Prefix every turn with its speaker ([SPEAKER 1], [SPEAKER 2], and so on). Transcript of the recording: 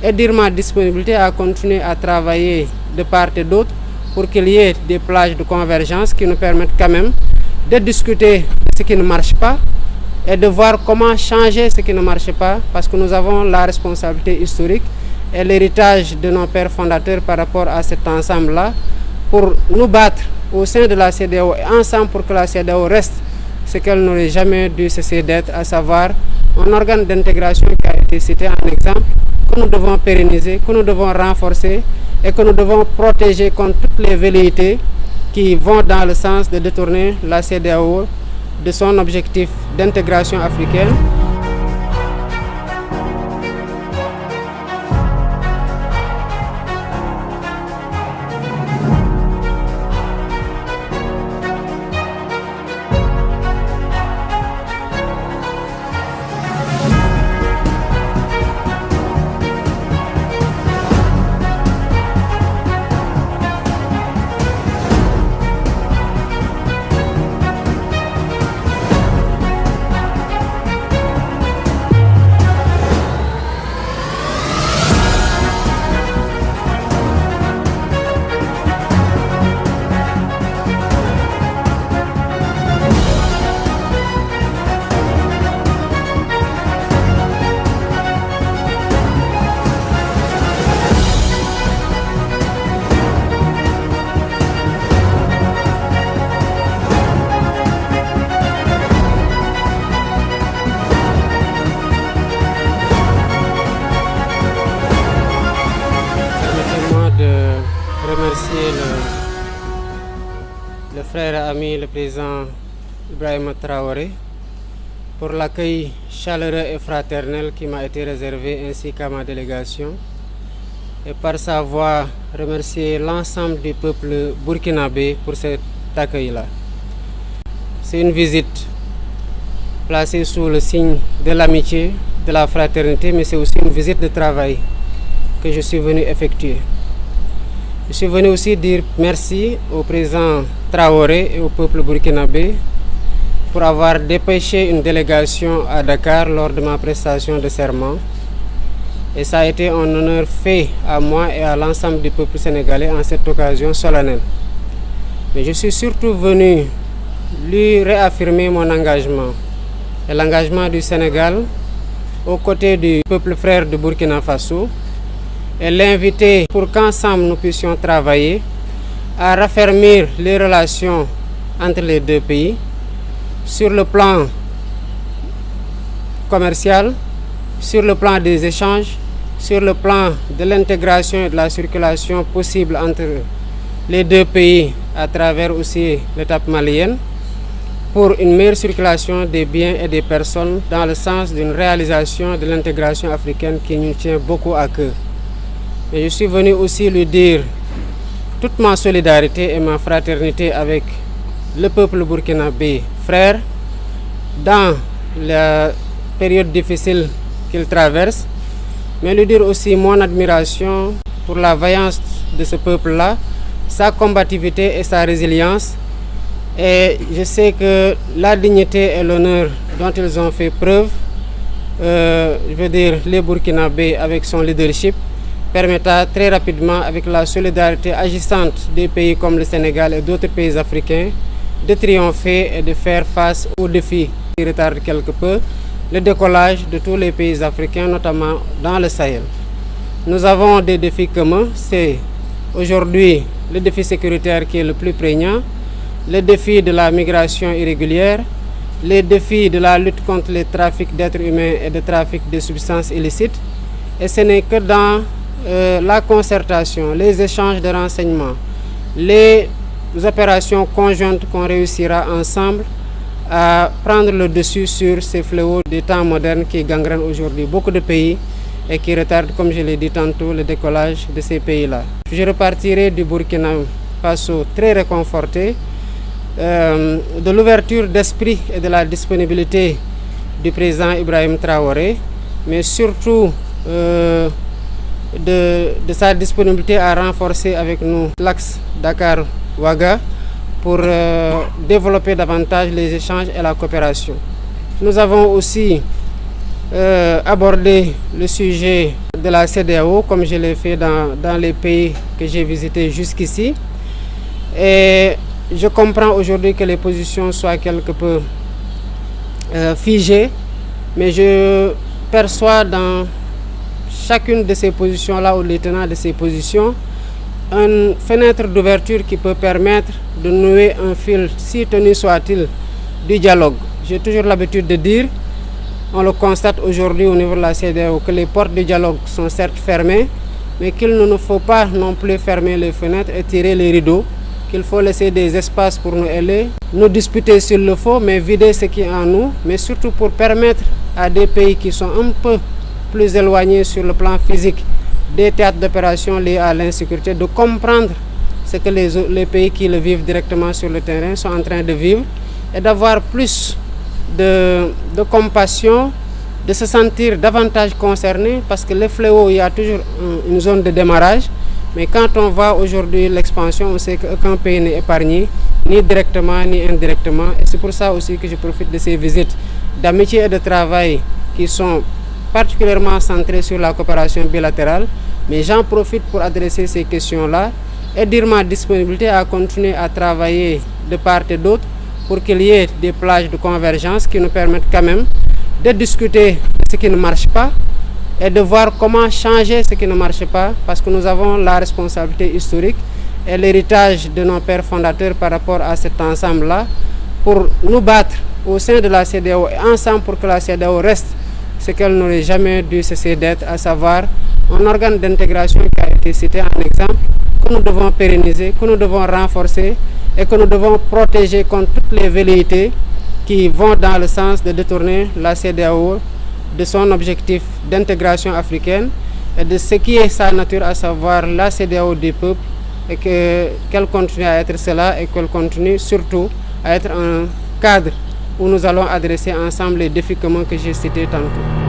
[SPEAKER 1] et dire ma disponibilité à continuer à travailler de part et d'autre pour qu'il y ait des plages de convergence qui nous permettent quand même de discuter de ce qui ne marche pas et de voir comment changer ce qui ne marche pas, parce que nous avons la responsabilité historique et l'héritage de nos pères fondateurs par rapport à cet ensemble-là, pour nous battre au sein de la CEDEAO et ensemble pour que la CEDEAO reste ce qu'elle n'aurait jamais dû cesser d'être, à savoir un organe d'intégration qui a été cité en exemple, que nous devons pérenniser, que nous devons renforcer et que nous devons protéger contre toutes les velléités qui vont dans le sens de détourner la CEDEAO de son objectif d'intégration africaine. Remercier le frère et ami, le président Ibrahim Traoré, pour l'accueil chaleureux et fraternel qui m'a été réservé, ainsi qu'à ma délégation. Et par sa voix, remercier l'ensemble du peuple burkinabé pour cet accueil-là. C'est une visite placée sous le signe de l'amitié, de la fraternité, mais c'est aussi une visite de travail que je suis venu effectuer. Je suis venu aussi dire merci au président Traoré et au peuple burkinabé pour avoir dépêché une délégation à Dakar lors de ma prestation de serment. Et ça a été un honneur fait à moi et à l'ensemble du peuple sénégalais en cette occasion solennelle. Mais je suis surtout venu lui réaffirmer mon engagement et l'engagement du Sénégal aux côtés du peuple frère de Burkina Faso, et l'inviter pour qu'ensemble nous puissions travailler à raffermir les relations entre les deux pays sur le plan commercial, sur le plan des échanges, sur le plan de l'intégration et de la circulation possible entre les deux pays à travers aussi l'étape malienne, pour une meilleure circulation des biens et des personnes dans le sens d'une réalisation de l'intégration africaine qui nous tient beaucoup à cœur. Et je suis venu aussi lui dire toute ma solidarité et ma fraternité avec le peuple burkinabé frère dans la période difficile qu'il traverse, mais lui dire aussi mon admiration pour la vaillance de ce peuple-là, sa combativité et sa résilience. Et je sais que la dignité et l'honneur dont ils ont fait preuve, je veux dire les Burkinabés avec son leadership, permettra très rapidement, avec la solidarité agissante des pays comme le Sénégal et d'autres pays africains, de triompher et de faire face aux défis qui retardent quelque peu le décollage de tous les pays africains, notamment dans le Sahel. Nous avons des défis communs, c'est aujourd'hui le défi sécuritaire qui est le plus prégnant, le défi de la migration irrégulière, les défis de la lutte contre les trafics d'êtres humains et de trafic de substances illicites. Et ce n'est que dans la concertation, les échanges de renseignements, les opérations conjointes qu'on réussira ensemble à prendre le dessus sur ces fléaux des temps modernes qui gangrènent aujourd'hui beaucoup de pays et qui retardent, comme je l'ai dit tantôt, le décollage de ces pays-là. Je repartirai du Burkina Faso très réconforté de l'ouverture d'esprit et de la disponibilité du président Ibrahim Traoré, mais surtout de sa disponibilité à renforcer avec nous l'axe Dakar-Ouaga pour développer davantage les échanges et la coopération. Nous avons aussi aborder le sujet de la CEDEAO comme je l'ai fait dans les pays que j'ai visités jusqu'ici. Et je comprends aujourd'hui que les positions soient quelque peu figées, mais je perçois dans chacune de ces positions-là, ou les tenants de ces positions, une fenêtre d'ouverture qui peut permettre de nouer un fil, si tenu soit-il, du dialogue. J'ai toujours l'habitude de dire, on le constate aujourd'hui au niveau de la CEDEAO, que les portes du dialogue sont certes fermées, mais qu'il ne nous faut pas non plus fermer les fenêtres et tirer les rideaux, qu'il faut laisser des espaces pour nous aider, nous disputer s'il le faut, mais vider ce qui est en nous, mais surtout pour permettre à des pays qui sont un peu plus éloignés sur le plan physique des théâtres d'opération liés à l'insécurité, de comprendre ce que les pays qui le vivent directement sur le terrain sont en train de vivre et d'avoir plus de compassion, de se sentir davantage concerné, parce que les fléaux, il y a toujours une zone de démarrage, mais quand on voit aujourd'hui l'expansion, on sait qu'aucun pays n'est épargné, ni directement ni indirectement, et c'est pour ça aussi que je profite de ces visites d'amitié et de travail qui sont particulièrement centrées sur la coopération bilatérale, mais j'en profite pour adresser ces questions-là et dire ma disponibilité à continuer à travailler de part et d'autre pour qu'il y ait des plages de convergence qui nous permettent quand même de discuter de ce qui ne marche pas et de voir comment changer ce qui ne marche pas, parce que nous avons la responsabilité historique et l'héritage de nos pères fondateurs par rapport à cet ensemble-là, pour nous battre au sein de la CEDEAO et ensemble pour que la CEDEAO reste ce qu'elle n'aurait jamais dû cesser d'être, à savoir un organe d'intégration qui a été cité en exemple, que nous devons pérenniser, que nous devons renforcer et que nous devons protéger contre toutes les velléités qui vont dans le sens de détourner la CEDEAO de son objectif d'intégration africaine et de ce qui est sa nature, à savoir la CEDEAO des peuples, et qu'elle continue à être cela et qu'elle continue surtout à être un cadre où nous allons adresser ensemble les défis communs que j'ai cités tantôt.